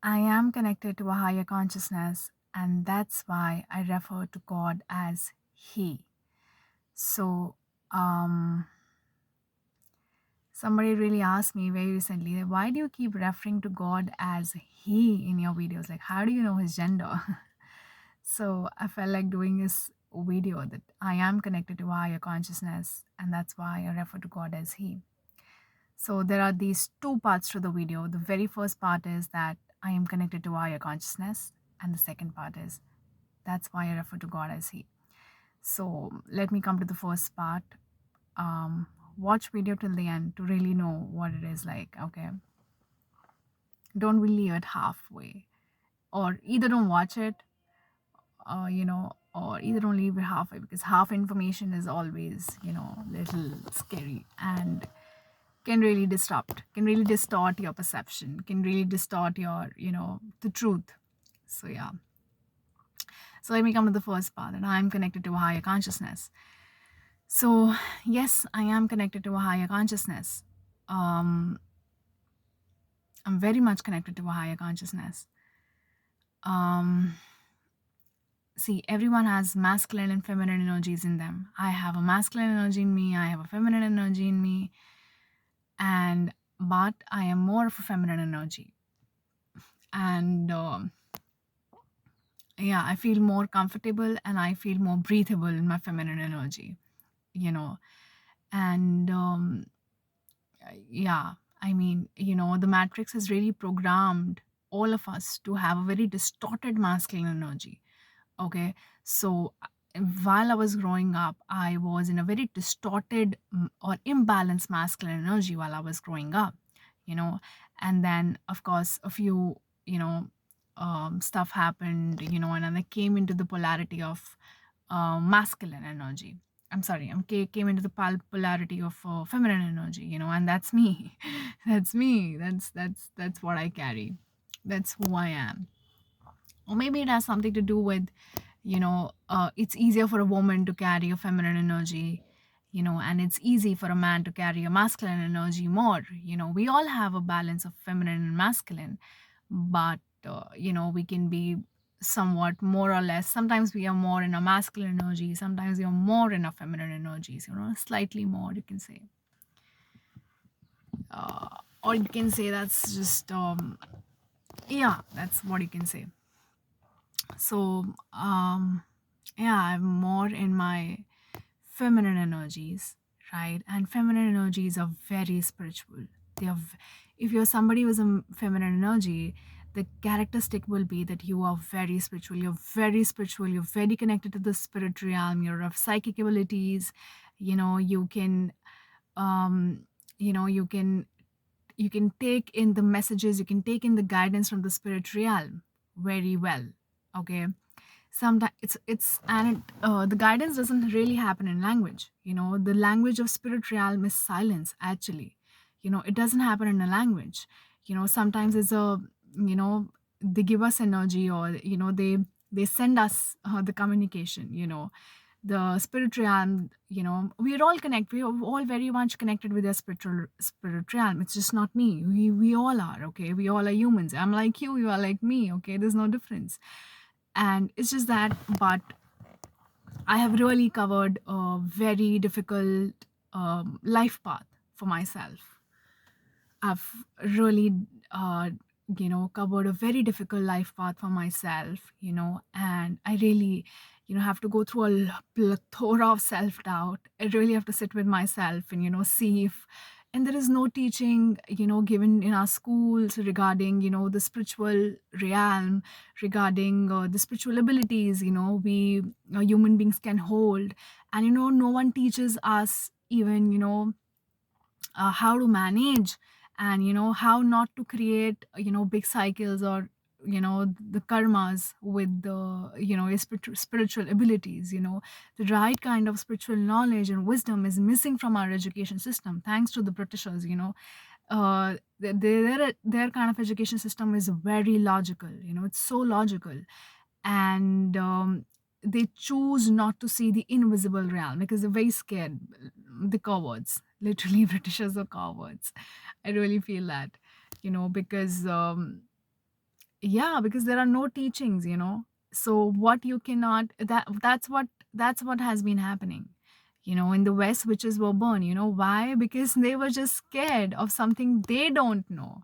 I am connected to a higher consciousness, and that's why I refer to God as He. So, um, somebody really asked me very recently, why do you keep referring to God as He in your videos? Like, how do you know His gender? So, I felt like doing this video that I am connected to a higher consciousness, and that's why I refer to God as He. So there are these two parts to the video. The very first part is that I am connected to a higher consciousness, and the second part is that's why I refer to God as He. So let me come to the first part. Watch video till the end to really know what it is like. Okay, don't really leave it halfway, or either don't watch it, or either don't leave it halfway, because half information is always little scary and can really distort your perception, can really distort your the truth. So yeah, so let me come to the first part, and I'm connected to a higher consciousness. So yes, I am connected to a higher consciousness. um I'm very much connected to a higher consciousness. um See, everyone has masculine and feminine energies in them. I have a masculine energy in me, I have a feminine energy in me, and but I am more of a feminine energy. And yeah, I feel more comfortable and I feel more breathable in my feminine energy, you know. And yeah, I mean, the matrix has really programmed all of us to have a very distorted masculine energy. Okay, so while I was growing up, I was in a very distorted or imbalanced masculine energy while I was growing up, you know. And then of course a few stuff happened, and then I came into the polarity of masculine energy. I'm sorry, came into the polarity of feminine energy, and that's me. That's me. That's what I carry. That's who I am. Or maybe it has something to do with it's easier for a woman to carry a feminine energy, and it's easy for a man to carry a masculine energy more. We all have a balance of feminine and masculine, but we can be somewhat more or less. Sometimes we are more in a masculine energy, sometimes we are more in a feminine energies, slightly more, you can say. Or you can say that's just yeah, that's what you can say. So yeah, I'm more in my feminine energies, right? And feminine energies are very spiritual. They are if you're somebody with a feminine energy, the characteristic will be that you are very spiritual. You're very spiritual, you're very connected to the spirit realm, you have psychic abilities. You can um you can take in the messages, you can take in the guidance from the spirit realm very well. Okay, sometimes it's and it, the guidance doesn't really happen in language. The language of spirit realm is silence, actually. It doesn't happen in a language. Sometimes it's a you know they give us energy, or they send us the communication. The spirit realm, we're all connected, we're all very much connected with the spiritual spirit realm. It's just not me, we all are. Okay, we all are humans. I'm like you are like me. Okay, there's no difference. And it's just that, but I have really covered a very difficult life path for myself. I've really covered a very difficult life path for myself, and I really have to go through a plethora of self-doubt. I really have to sit with myself and see if, and there is no teaching given in our schools regarding the spiritual realm, regarding the spiritual abilities we human beings can hold. And no one teaches us even how to manage, and how not to create big cycles, or the karmas with the spiritual abilities. The right kind of spiritual knowledge and wisdom is missing from our education system, thanks to the britishers. Their kind of education system is very logical. It's so logical. And they choose not to see the invisible realm because they're very scared. The cowards, literally. Britishers are cowards. I really feel that, because Yeah, because there are no teachings, so what you cannot, that's what has been happening. In the West, witches were born. Why? Because they were just scared of something they don't know.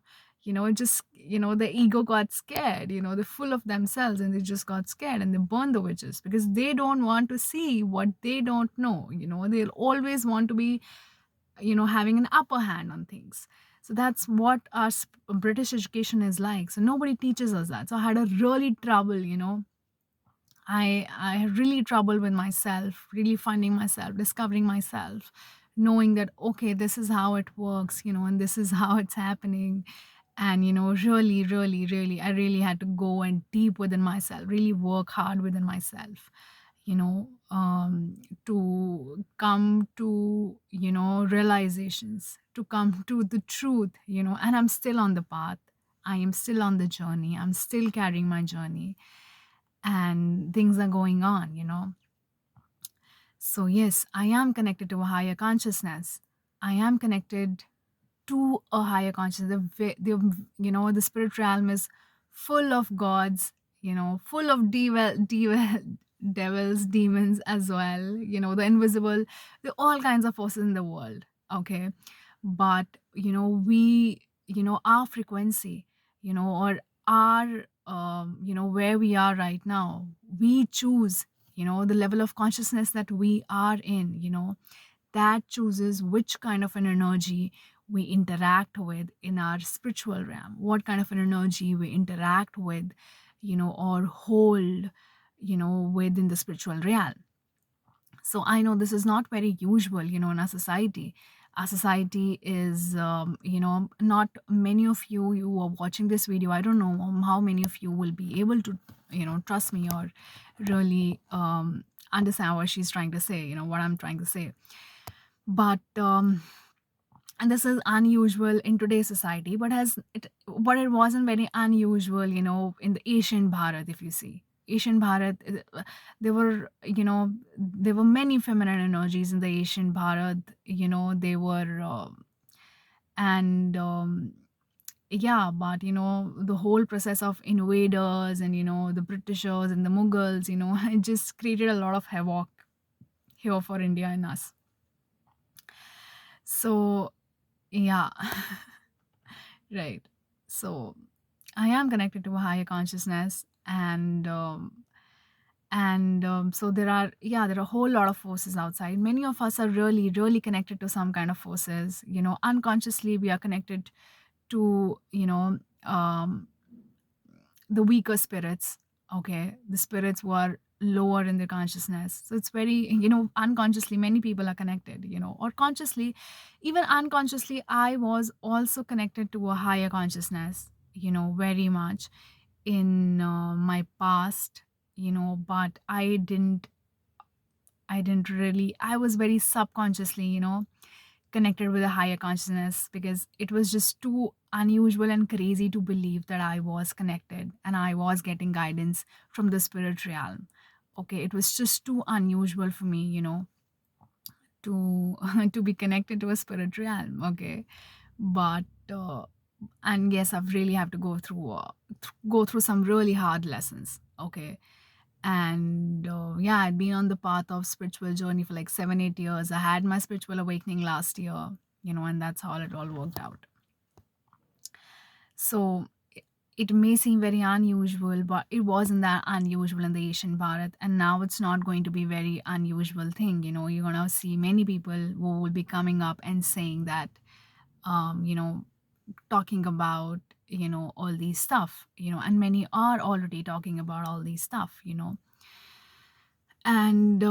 Just, the ego got scared. They're full of themselves and they just got scared and they burned the witches because they don't want to see what they don't know. They'll always want to be, having an upper hand on things. So that's what our British education is like. So nobody teaches us that. So I had a really trouble, I had really trouble with myself, really finding myself, discovering myself, knowing that okay, this is how it works, and this is how it's happening. And really, really, really, I really had to go and deep within myself, really work hard within myself, to come to realizations, to come to the truth, and I'm still on the path. I am still on the journey. I'm still carrying my journey and things are going on. So yes, I am connected to a higher consciousness. I am connected to a higher consciousness. The spirit realm is full of gods, full of devils, demons as well. The invisible, the all kinds of forces in the world. Okay, but our frequency, or our where we are right now, we choose the level of consciousness that we are in. That chooses which kind of an energy we interact with in our spiritual realm, what kind of an energy we interact with, or hold, within the spiritual realm. So I know this is not very usual, in our society. Our society is, not many of you, you are watching this video. I don't know how many of you will be able to, trust me or really understand what she's trying to say, what I'm trying to say. But and this is unusual in today's society, but it wasn't very unusual, in the Asian Bharat. If you see Asian Bharat, there were, there were many feminine energies in the Asian Bharat. They were and yeah, but the whole process of invaders and the Britishers and the Mughals, it just created a lot of havoc here for India and us. So yeah. Right. So I am connected to a higher consciousness, and so there are a whole lot of forces outside. Many of us are really, really connected to some kind of forces. Unconsciously we are connected to the weaker spirits. Okay, the spirits who are lower in their consciousness. So it's very, unconsciously many people are connected, or consciously, even unconsciously, I was also connected to a higher consciousness, very much in my past, but I didn't really, I was very subconsciously, connected with a higher consciousness because it was just too unusual and crazy to believe that I was connected and I was getting guidance from the spirit realm. Okay, it was just too unusual for me, to to be connected to a spirit realm. Okay, but and yes, I've really have to go through some really hard lessons. Okay, and yeah, I'd been on the path of spiritual journey for like 7-8 years. I had my spiritual awakening last year, and that's how it all worked out. So it may seem very unusual, but it wasn't that unusual in the Asian Bharat, and now it's not going to be very unusual thing. You're gonna see many people who will be coming up and saying that, um, you know, talking about all these stuff, and many are already talking about all these stuff, and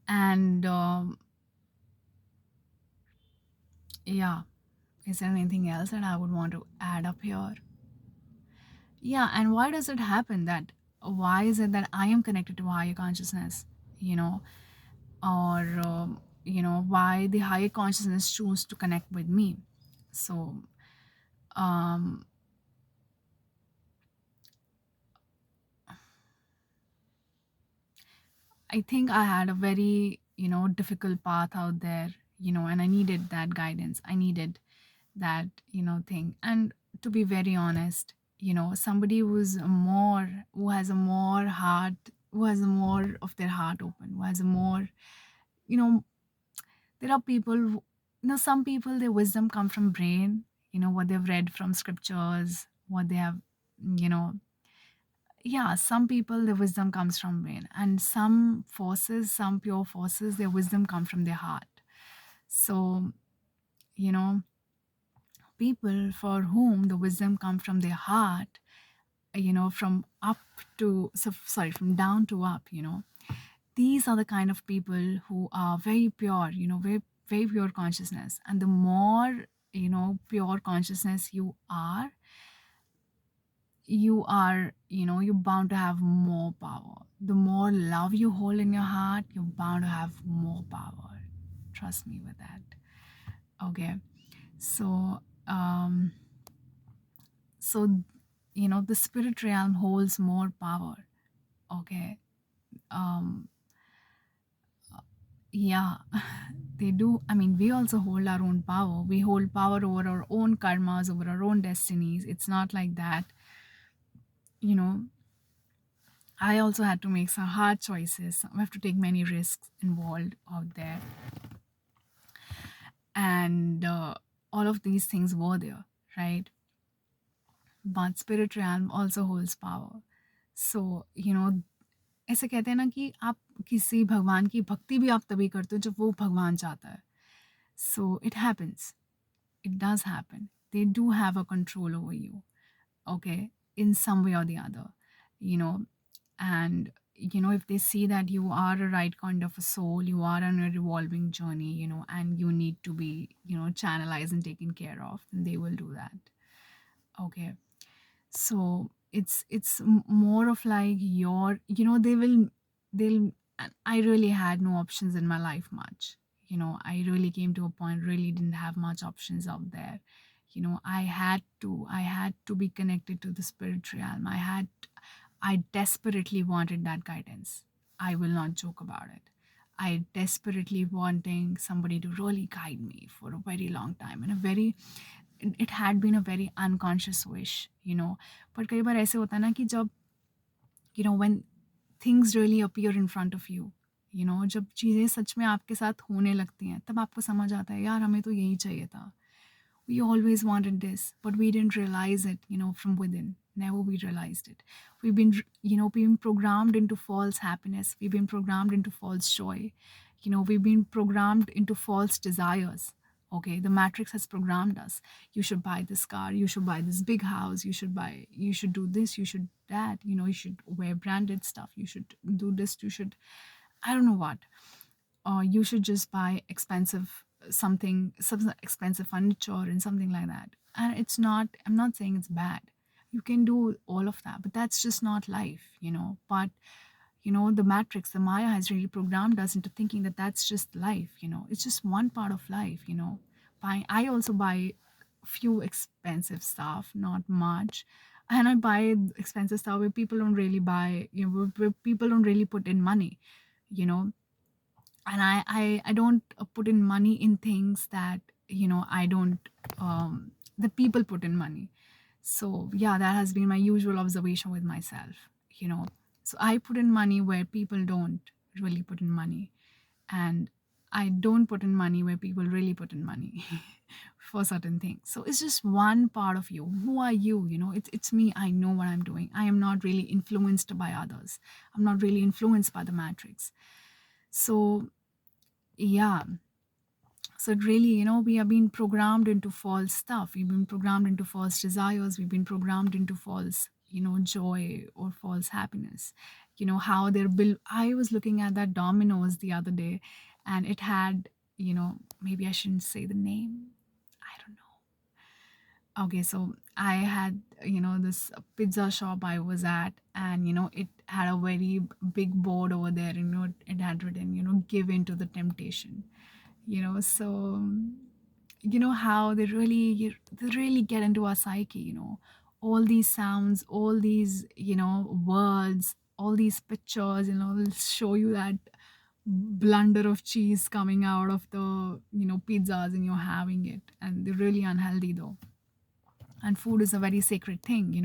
and yeah, is there anything else that I would want to add up here? Yeah, and why does it happen that, why is it that I am connected to higher consciousness, you know or why the higher consciousness choose to connect with me? So um I think I had a very, difficult path out there, and I needed that guidance. I needed that thing. And to be very honest, somebody who has a more heart, who has a more of their heart open, who has a more, you know there are people some people, their wisdom come from brain, what they've read from scriptures, what they have, you know yeah, some people, their wisdom comes from brain, and some pure forces, their wisdom come from their heart. So, you know people for whom the wisdom come from their heart, from up to, so sorry, from down to up, these are the kind of people who are very pure, very, very pure consciousness. And the more, pure consciousness you're bound to have more power. The more love you hold in your heart, you're bound to have more power. Trust me with that. Okay. So, so the spirit realm holds more power. Okay. um yeah, they do. I mean, we also hold our own power. We hold power over our own karmas, over our own destinies. It's not like that. you know I also had to make some hard choices. I have to take many risks involved out there, and all of these things were there, right? But spirit realm also holds power. So, ऐसे कहते हैं ना कि आप किसी भगवान की भक्ति भी आप तभी करते हो जब वो भगवान चाहता है. So it happens. It does happen. They do have a control over you, okay, in some way or the other, you know. And, if they see that you are a right kind of a soul, you are on a revolving journey, and you need to be, channelized and taken care of, then they will do that. Okay. So it's more of like they'll and I really had no options in my life much. I really came to a point, really didn't have much options out there. I had to be connected to the spirit realm. I desperately wanted that guidance. I will not joke about it. I desperately wanting somebody to really guide me for a very long time, and it had been a very unconscious wish. But कई बार ऐसे होता है ना कि जब when things really appear in front of you, जब चीज़ें सच में आपके साथ होने लगती हैं, तब आपको समझ आता है, यार हमें तो यही चाहिए था. We always wanted this, but we didn't realize it, from within. Never we realized it. We've been programmed into false happiness. We've been programmed into false joy. We've been programmed into false desires. Okay, the matrix has programmed us. You should buy this car. You should buy this big house. You should do this. You should that. You should wear branded stuff. You should do this. I don't know what. You should just buy some expensive furniture and something like that. And I'm not saying it's bad. You can do all of that, but that's just not life. But the matrix, the Maya, has really programmed us into thinking that that's just life. It's just one part of life. I also buy few expensive stuff, not much. And I buy expensive stuff where people don't really buy, where people don't really put in money, you know and I don't put in money in things that I don't the people put in money. So yeah, that has been my usual observation with myself. So I put in money where people don't really put in money, and I don't put in money where people really put in money for certain things. So it's just one part of you. Who are you? It's me. I know what I'm doing. I am not really influenced by others. I'm not really influenced by the matrix. So yeah, so it really, we have been programmed into false stuff. We've been programmed into false desires. We've been programmed into false, joy or false happiness. How they're built. I was looking at that Domino's the other day, and it had, maybe I shouldn't say the name. I don't know. Okay, so I had, this pizza shop I was at, and, it had a very big board over there. It had written, give in to the temptation. So how they really get into our psyche. All these sounds, all these words, all these pictures, will show you that blunder of cheese coming out of the pizzas, and you're having it, and they're really unhealthy though. And food is a very sacred thing.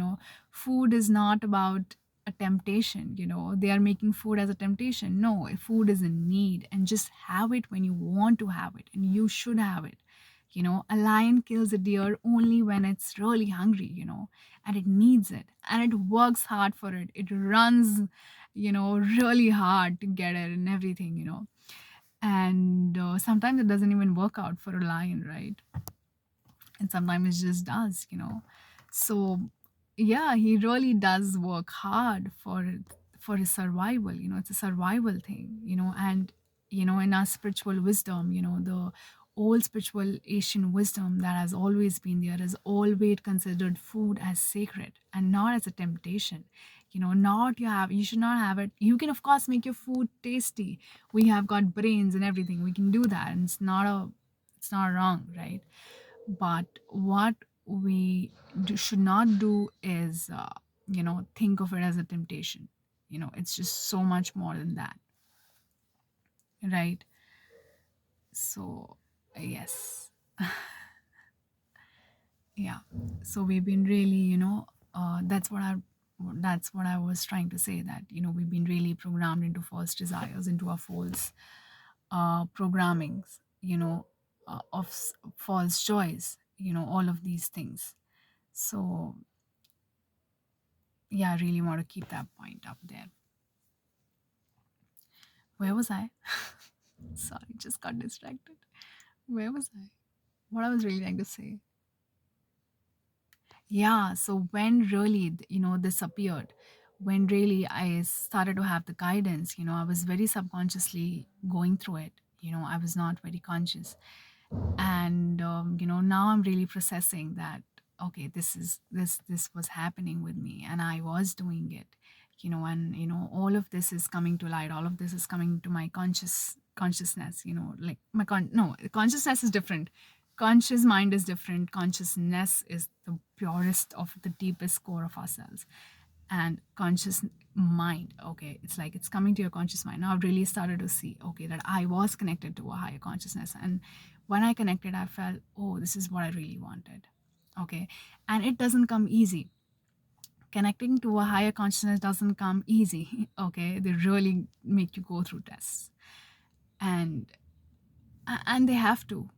Food is not about a temptation. They are making food as a temptation. No, food is a need, and just have it when you want to have it, and you should have it. A lion kills a deer only when it's really hungry, and it needs it, and it works hard for it. It runs really hard to get it and everything. And sometimes it doesn't even work out for a lion, right? And sometimes it just does. So yeah, he really does work hard for his survival. It's a survival thing. And in our spiritual wisdom, the old spiritual Asian wisdom that has always been there has always considered food as sacred and not as a temptation. Not you should not have it. You can of course make your food tasty. We have got brains and everything, we can do that, and it's not wrong, right? But what we should not do is think of it as a temptation. It's just so much more than that, right? So yes. Yeah, so we've been really, that's what I was trying to say, that we've been really programmed into false desires, into our false programmings, of false joys, all of these things. So yeah, I really want to keep that point up there. Where was I? Sorry, just got distracted. Where was I? What I was really trying to say. Yeah, so when really, this appeared, when really I started to have the guidance, I was very subconsciously going through it. I was not very conscious. And now I'm really processing that, okay, this was happening with me, and I was doing it. And all of this is coming to light, all of this is coming to my consciousness. Like no, consciousness is different. Conscious mind is different. Consciousness is the purest of the deepest core of ourselves. And conscious mind, okay, it's like it's coming to your conscious mind. Now I've really started to see, okay, that I was connected to a higher consciousness, and when I connected, I felt, oh, this is what I really wanted. Okay. And it doesn't come easy. Connecting to a higher consciousness doesn't come easy. Okay, they really make you go through tests, and and they have to,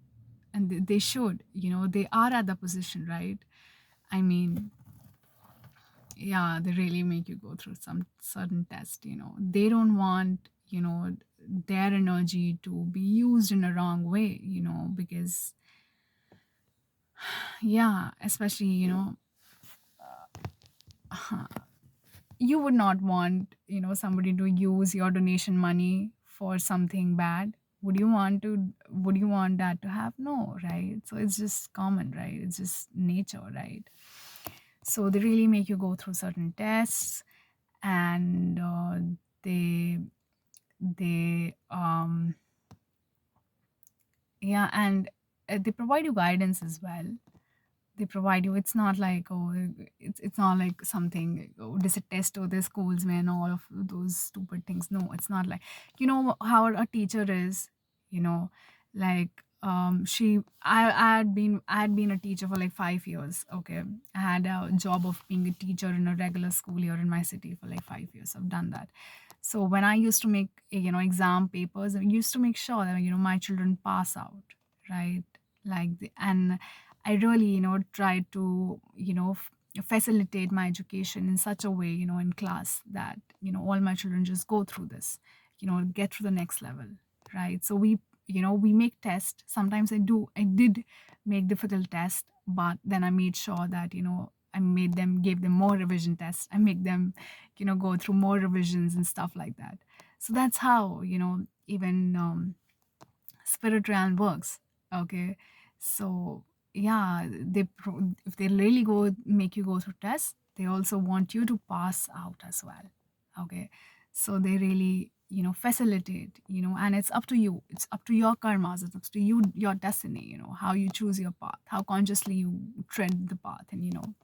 and they should. They are at the position, right? I mean, yeah, they really make you go through some certain test. They don't want their energy to be used in a wrong way, because yeah, especially you would not want somebody to use your donation money for something bad. Would you want that to have? No, right? So it's just common, right? It's just nature, right? So they really make you go through certain tests, and they yeah, and they provide you guidance as well. They provide you, it's not like, oh, it's not like something, oh, this a test or the schools man, all of those stupid things. No, it's not like, how a teacher is, you know like I had been a teacher for like 5 years. Okay, I had a job of being a teacher in a regular school here in my city for like 5 years. I've done that. So when I used to make exam papers, I used to make sure that my children pass out, right? And I really, try to, facilitate my education in such a way, in class, that, all my children just go through this, get to the next level, right? So we make tests. Sometimes I did make difficult tests, but then I made sure that, gave them more revision tests. I make them, go through more revisions and stuff like that. So that's how, even spirit realm works. Okay, so yeah, if they really go make you go through tests, they also want you to pass out as well. Okay, so they really facilitate, and it's up to you, it's up to your karmas, it's up to you, your destiny, how you choose your path, how consciously you tread the path. And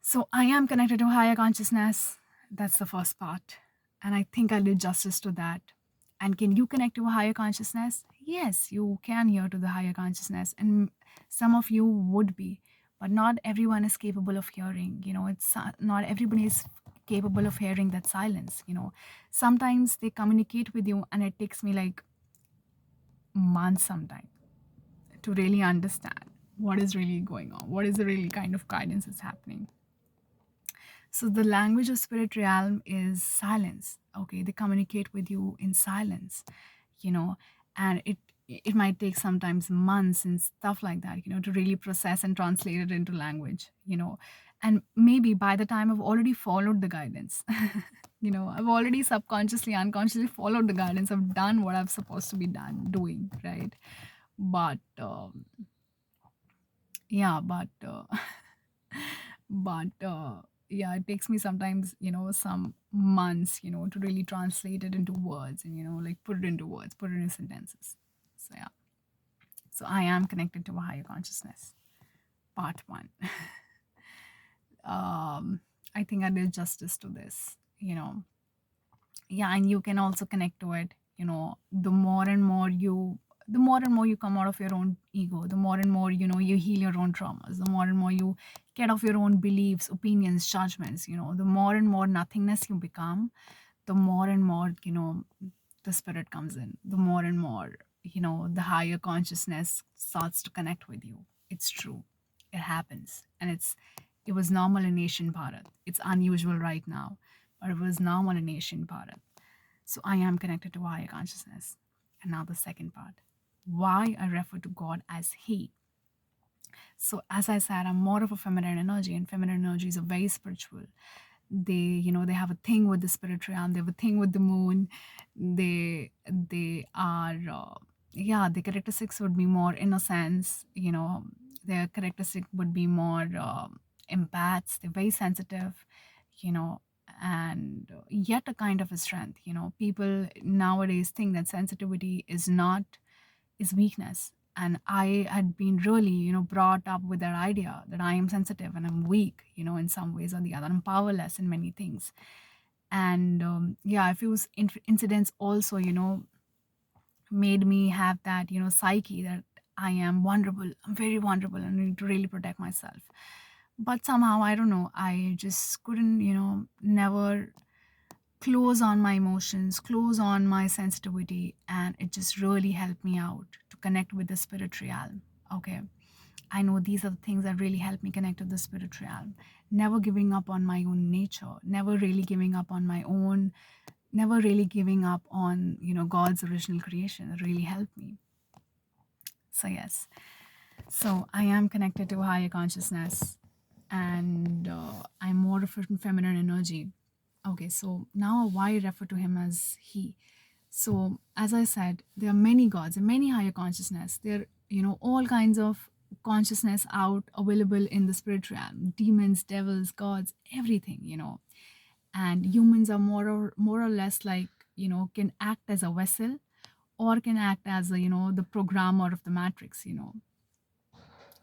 so I am connected to higher consciousness. That's the first part, and I think I did justice to that. And can you connect to a higher consciousness? Yes, you can hear to the higher consciousness, and some of you would be, but not everyone is capable of hearing. It's not everybody is capable of hearing that silence. Sometimes they communicate with you, and it takes me like months sometimes to really understand what is really going on, what is the really kind of guidance is happening. So the language of spirit realm is silence. Okay, they communicate with you in silence, you know, and it might take sometimes months and stuff like that, to really process and translate it into language. And maybe by the time I've already followed the guidance, I've already subconsciously, unconsciously followed the guidance. I've done what I'm supposed to be doing, right? But yeah, but yeah, it takes me sometimes some months to really translate it into words, and like put it into words, put it into sentences. So yeah, so I am connected to a higher consciousness, part one. I think I did justice to this. Yeah, and you can also connect to it. The more and more you come out of your own ego, the more and more you heal your own traumas, the more and more you get off your own beliefs, opinions, judgments. The more and more nothingness you become, the more and more the spirit comes in, the more and more the higher consciousness starts to connect with you. It's true, it happens, and it was normal in Asian Bharat. It's unusual right now, but it was normal in Asian Bharat. So I am connected to higher consciousness. And now the second part, why I refer to God as He. So as I said, I'm more of a feminine energy, and feminine energy is a very spiritual. They have a thing with the spirit realm. They have a thing with the moon. They are yeah, the characteristics would be more innocence. Their characteristic would be more empaths. They're very sensitive, you know and yet a kind of a strength. People nowadays think that sensitivity is weakness, and I had been really brought up with that idea that I am sensitive and I'm weak, in some ways or the other. I'm powerless in many things. And yeah, a few incidents also made me have that psyche that I am vulnerable, I'm very vulnerable, and I need to really protect myself. But somehow, I don't know, I just couldn't never close on my emotions, close on my sensitivity, and it just really helped me out to connect with the spirit realm. Okay. I know these are the things that really help me connect to the spirit realm. Never giving up on my own nature, never really giving up on my own, never really giving up on, God's original creation. It really helped me. So, yes. So, I am connected to a higher consciousness, and I'm more of a feminine energy. Okay, so now why I refer to him as he? So, as I said, there are many gods and many higher consciousness. There are, all kinds of consciousness out available in the spirit realm: demons, devils, gods, everything. And humans are more or less like can act as a vessel, or can act as a the programmer of the matrix.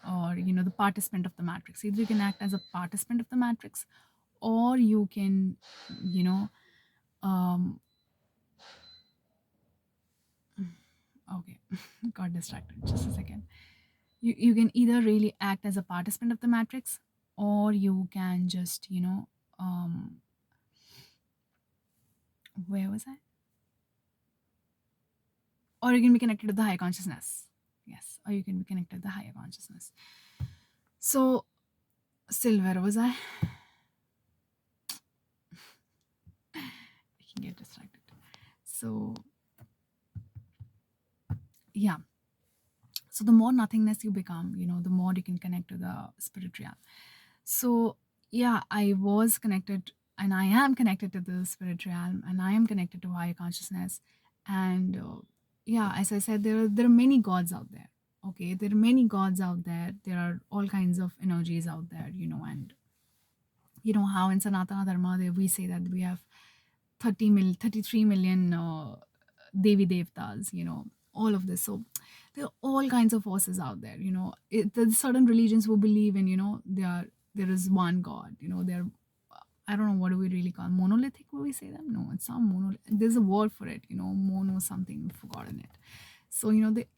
Or the participant of the matrix. Either you can act as a participant of the matrix, or you can you know um okay, got distracted, just a second. You can either really act as a participant of the matrix, or you can just where was I? Or you can be connected to the higher consciousness. Yes, or you can be connected to the higher consciousness. So still, where was I? I can get distracted. So yeah, so the more nothingness you become, the more you can connect to the spirit realm. So yeah, I was connected, and I am connected to the spirit realm, and I am connected to higher consciousness. And yeah, as I said, there are many gods out there. Okay, there are many gods out there. There are all kinds of energies out there, and how in Sanatana Dharma we say that we have 33 million Devi Devtas, all of this. So there are all kinds of forces out there. There's certain religions who believe in, there is one God, there I don't know what do we really call monolithic. Would we say them? No, it's not monolithic. There's a word for it. Mono something. I've forgotten it. So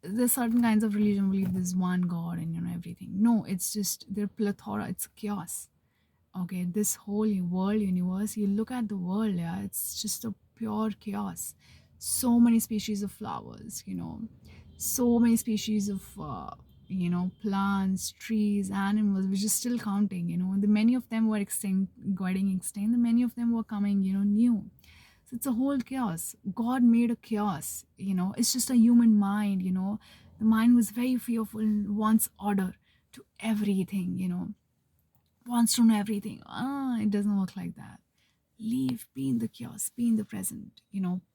there's certain kinds of religion believe there's one God and everything. No, it's just they're plethora. It's chaos. Okay, this whole world universe. You look at the world. Yeah, it's just a pure chaos. So many species of flowers. So many species of plants, trees, animals, which is still counting. The many of them were extinct, getting extinct. The many of them were coming, new. So it's a whole chaos. God made a chaos. It's just a human mind. The mind was very fearful and wants order to everything. Wants to know everything. It doesn't work like that. Leave, be in the chaos, be in the present.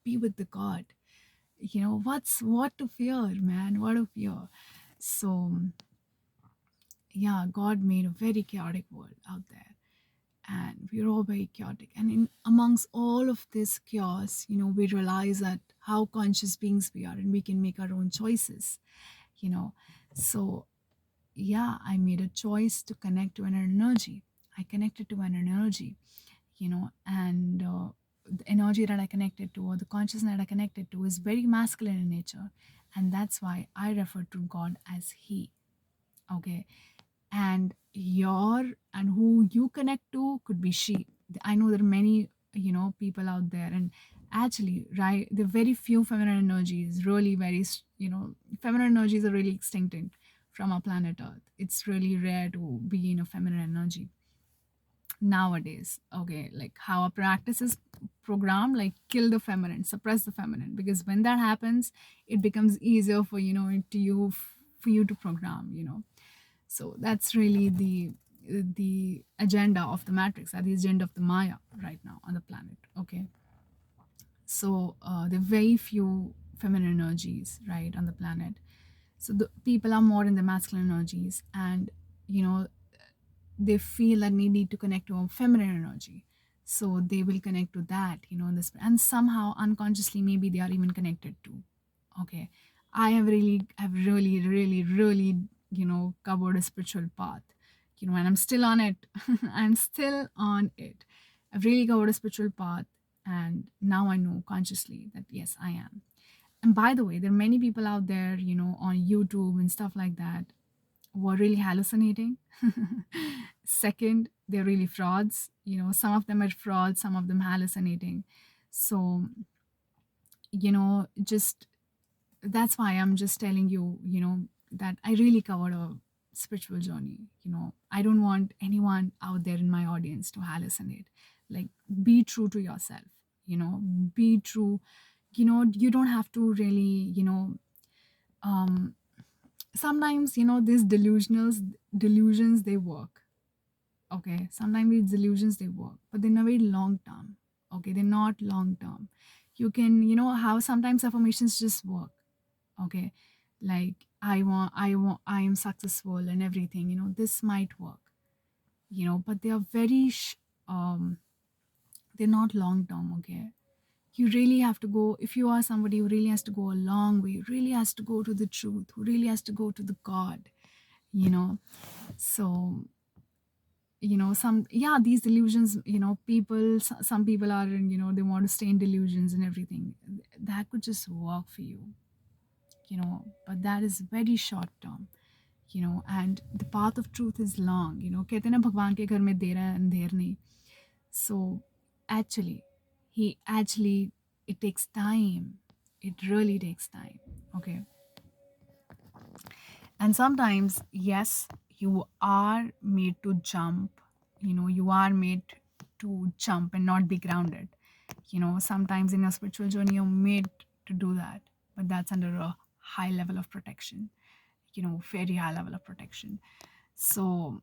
Be with the God. What to fear, man? What to fear? So yeah, God made a very chaotic world out there, and we're all very chaotic. And in amongst all of this chaos, we realize that how conscious beings we are, and we can make our own choices. You know, so yeah, I made a choice to connect to an energy. I connected to an energy, and the energy that I connected to, or the consciousness that I connected to, is very masculine in nature, and that's why I refer to God as He. Okay, and who you connect to could be she. I know there are many people out there, and actually, right, there are very few feminine energies, really very feminine energies are really extincted from our planet Earth. It's really rare to be in a feminine energy nowadays. Okay, like how our practice is programmed, like kill the feminine, suppress the feminine, because when that happens, it becomes easier for for you to program. So that's really the agenda of the matrix, or the agenda of the Maya right now on the planet. Okay, so there are very few feminine energies right on the planet. So the people are more in the masculine energies, and you know they feel that they need to connect to a feminine energy, so they will connect to that, in this, and somehow unconsciously maybe they are even connected to. Okay, I have really covered a spiritual path, and I'm still on it. I'm still on it. I've really covered a spiritual path, and now I know consciously that yes, I am. And by the way, there are many people out there, on YouTube and stuff like that, were really hallucinating. Second, they're really frauds. Some of them are frauds, some of them hallucinating. So, just that's why I'm just telling you, that I really covered a spiritual journey. I don't want anyone out there in my audience to hallucinate. Like, be true to yourself, be true. You don't have to really, um, sometimes these delusions they work. Okay, sometimes these delusions they work, but they're not very long term. Okay, they're not long term. You can how sometimes affirmations just work. Okay, like I am successful and everything. This might work. But they are very they're not long term. Okay, you really have to go, if you are somebody who really has to go a long way, really has to go to the truth, who really has to go to the God. you know so some, yeah, these delusions, people, some people are in, they want to stay in delusions and everything. That could just work for you, but that is very short term. And the path of truth is long. कहते हैं ना, भगवान के घर में देर है अंधेर नहीं. So actually, he actually, it takes time. It really takes time. Okay. And sometimes, yes, you are made to jump. You are made to jump and not be grounded. Sometimes in your spiritual journey, you're made to do that, but that's under a high level of protection, very high level of protection. So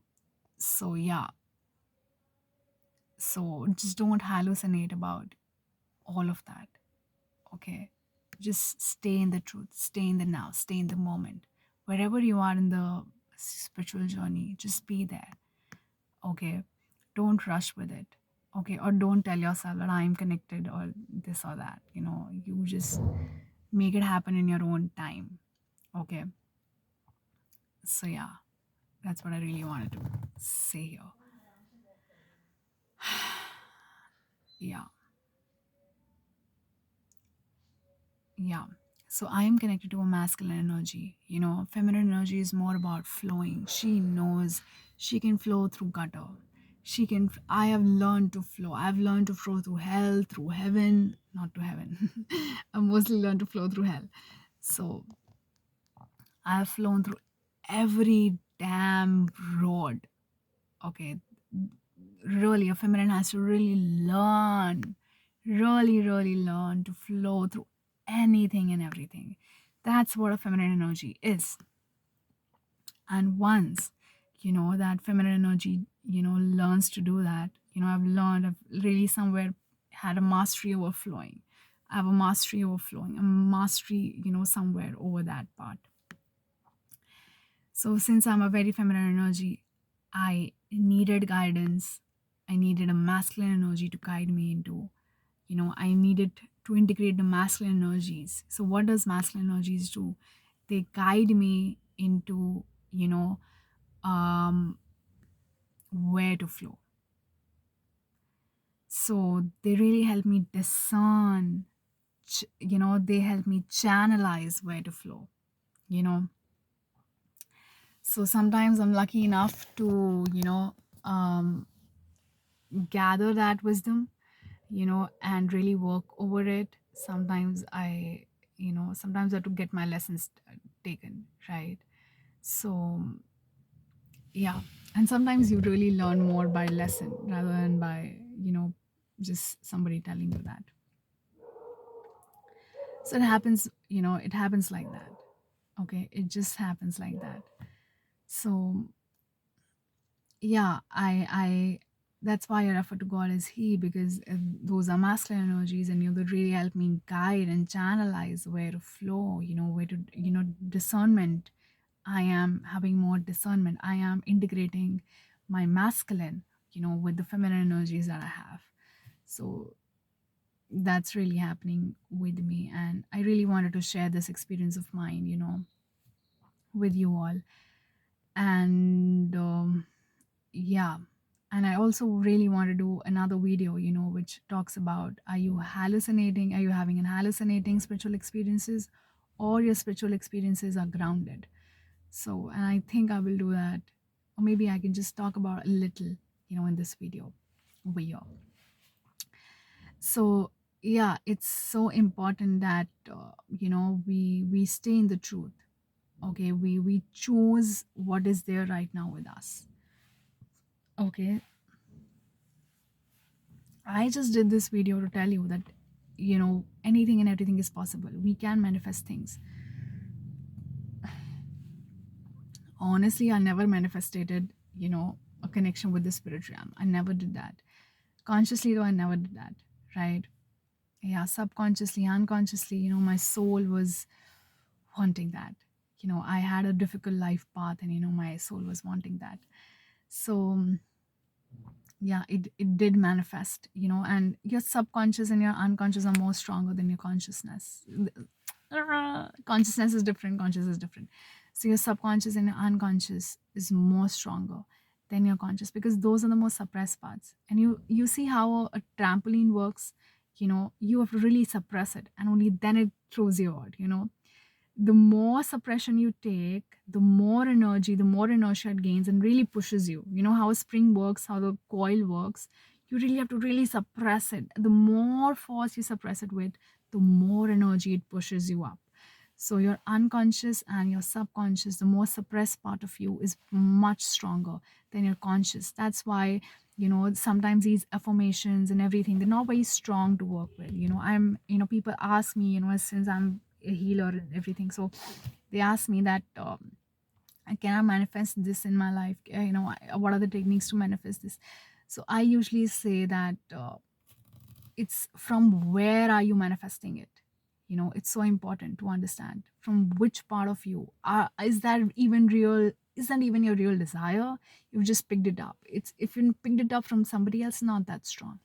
yeah, so just don't hallucinate about all of that. Okay, just stay in the truth, stay in the now, stay in the moment. Wherever you are in the spiritual journey, just be there. Okay, don't rush with it. Okay, or don't tell yourself that I'm connected or this or that. You just make it happen in your own time. Okay, so yeah, that's what I really wanted to say here. Yeah, yeah. So I am connected to a masculine energy. Feminine energy is more about flowing. She knows she can flow through gutter. I have learned to flow. I've learned to flow through hell, through heaven, not to heaven. I've mostly learned to flow through hell. So I have flown through every damn road. Okay, really, a feminine has to really learn to flow through anything and everything. That's what a feminine energy is. And once, that feminine energy, learns to do that, I've really somewhere had a mastery over flowing. I have a mastery over flowing, a mastery, somewhere over that part. So, since I'm a very feminine energy, I needed guidance. I needed a masculine energy to guide me into, I needed to integrate the masculine energies. So, what does masculine energies do? They guide me into, um, where to flow. So, they really help me discern, they help me channelize where to flow, you know. So, sometimes I'm lucky enough to, um, gather that wisdom, and really work over it. Sometimes I have to get my lessons taken, right? So, yeah. And sometimes you really learn more by lesson rather than by, just somebody telling you that. So it happens like that. Okay. It just happens like that. So, yeah, I that's why I refer to God as He, because those are masculine energies, and they really help me guide and channelize where to flow, where to, discernment. I am having more discernment. I am integrating my masculine, with the feminine energies that I have. So that's really happening with me, and I really wanted to share this experience of mine, with you all. And yeah, and I also really want to do another video, which talks about, are you hallucinating, are you having an hallucinating spiritual experiences, or your spiritual experiences are grounded. So, and I think I will do that, or maybe I can just talk about a little, in this video over here. So yeah, it's so important that we stay in the truth. Okay, we choose what is there right now with us. Okay, I just did this video to tell you that, anything and everything is possible. We can manifest things. Honestly, I never manifested, a connection with the spirit realm. I never did that. Consciously, though, I never did that, right? Yeah, subconsciously, unconsciously, my soul was wanting that. I had a difficult life path, and, my soul was wanting that. So, yeah, it did manifest, and your subconscious and your unconscious are more stronger than your consciousness. Consciousness is different, conscious is different. So your subconscious and your unconscious is more stronger than your conscious, because those are the most suppressed parts. And you see how a trampoline works. You have to really suppress it, and only then it throws you out. The more suppression you take, the more energy, the more inertia it gains and really pushes you. You know how a spring works, how the coil works. You really have to really suppress it. The more force you suppress it with, the more energy it pushes you up. So your unconscious and your subconscious, the more suppressed part of you, is much stronger than your conscious. That's why, sometimes these affirmations and everything, they're not very strong to work with. People ask me, since I'm a healer and everything, so they ask me that, can I manifest this in my life? What are the techniques to manifest this? So I usually say that, it's from where are you manifesting it. It's so important to understand from which part of you is that even real. Is that even your real desire? You've just picked it up. It's if you picked it up from somebody else, not that strong.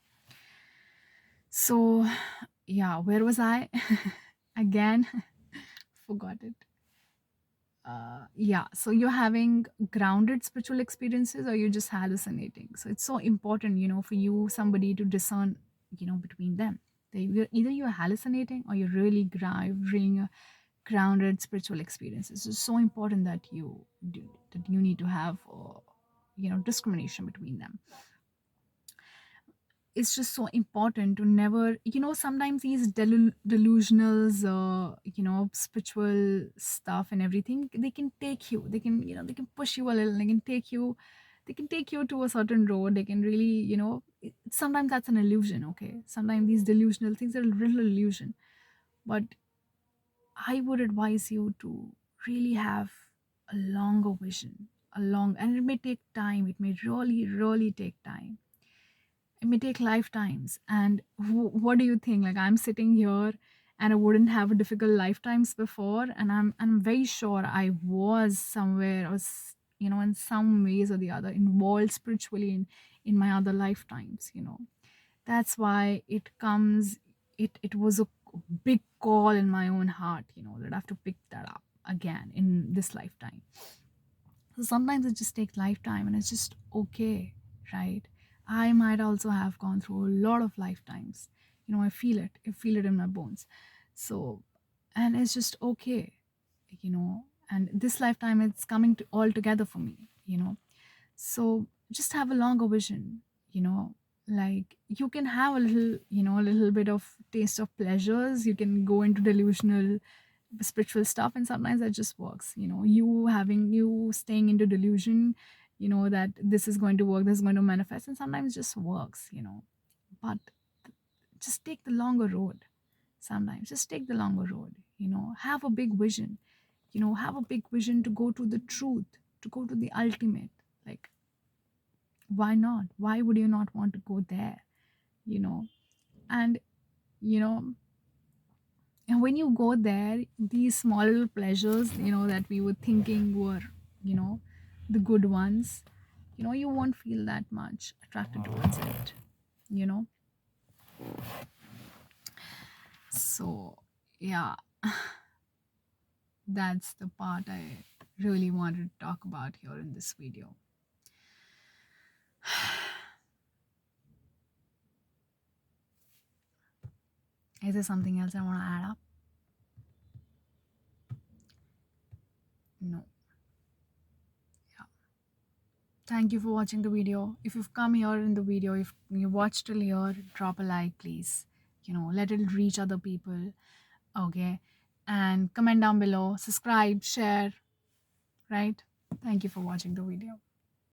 So yeah, where was I? Again, forgot it. Yeah, so you're having grounded spiritual experiences, or you're just hallucinating. So it's so important, for you, somebody, to discern between them. Either you're hallucinating or you're really having a grounded spiritual experience. It's just so important that you need to have discrimination between them. It's just so important to never, sometimes these delusionals, spiritual stuff and everything, they can take you, they can push you a little, they can take you to a certain road. They can really, sometimes that's an illusion. Okay, sometimes these delusional things are a real illusion. But I would advise you to really have a longer vision, and it may take time. It may really, really take time. It may take lifetimes. And what do you think? Like, I'm sitting here and I wouldn't have a difficult lifetimes before, and I'm very sure I was somewhere, or in some ways or the other, involved spiritually in my other lifetimes. That's why it was a big call in my own heart, that I have to pick that up again in this lifetime. So sometimes it just takes lifetime, and it's just okay, right? I might also have gone through a lot of lifetimes. I feel it in my bones. So, and it's just okay, and this lifetime it's coming to all together for me. So just have a longer vision, you know, like you can have a little bit of taste of pleasures. You can go into delusional spiritual stuff, and sometimes that just works. You staying into delusion, that this is going to work, this is going to manifest, and sometimes it just works. But just take the longer road. Sometimes just take the longer road. Have a big vision. Have a big vision to go to the truth, to go to the ultimate. Like, why not? Why would you not want to go there? you know and you know and when you go there, these small little pleasures, that we were thinking were, you know the good ones, you won't feel that much attracted towards it. you know so yeah, that's the part I really wanted to talk about here in this video. Is there something else I want to add up? No. Yeah. Thank you for watching the video. If you've come here in the video, if you watched till here, drop a like, please. Let it reach other people. Okay. And comment down below, subscribe, share, right? Thank you for watching the video.